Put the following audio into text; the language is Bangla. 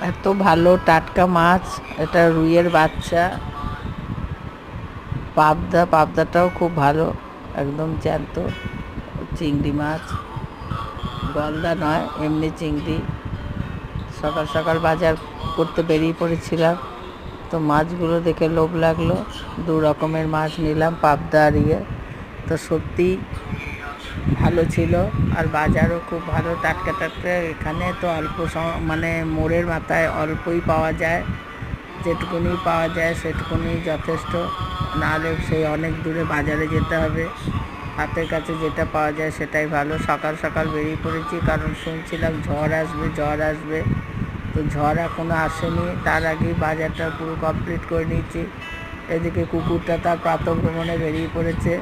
এত ভালো টাটকা মাছ, এটা রুইয়ের বাচ্চা। পাবদাটাও খুব ভালো, একদম জ্যান্ত চিংড়ি মাছ, গলদা নয়, এমনি চিংড়ি। সকাল সকাল বাজার করতে বেরিয়ে পড়েছিলাম, তো মাছগুলো দেখে লোভ লাগলো, 2 রকমের মাছ নিলাম, পাবদা আর ইয়ে। তো সত্যি ভালো ছিল, আর বাজারও খুব ভালো, টাটকা টাটকা। এখানে তো মানে মোড়ের মাথায় অল্পই পাওয়া যায়, যেটুকুনি পাওয়া যায় সেটুকুনি যথেষ্ট, নাহলে সেই অনেক দূরে বাজারে যেতে হবে। হাতের কাছে যেটা পাওয়া যায় সেটাই ভালো। সকাল সকাল বেরিয়ে পড়েছি, কারণ শুনছিলাম ঝড় আসবে। তো ঝড় এখনও আসেনি, তার আগেই বাজারটা পুরো কমপ্লিট করে নিয়েছি। এদিকে কুকুরটা তার প্রাতঃভ্রমণে বেরিয়ে পড়েছে।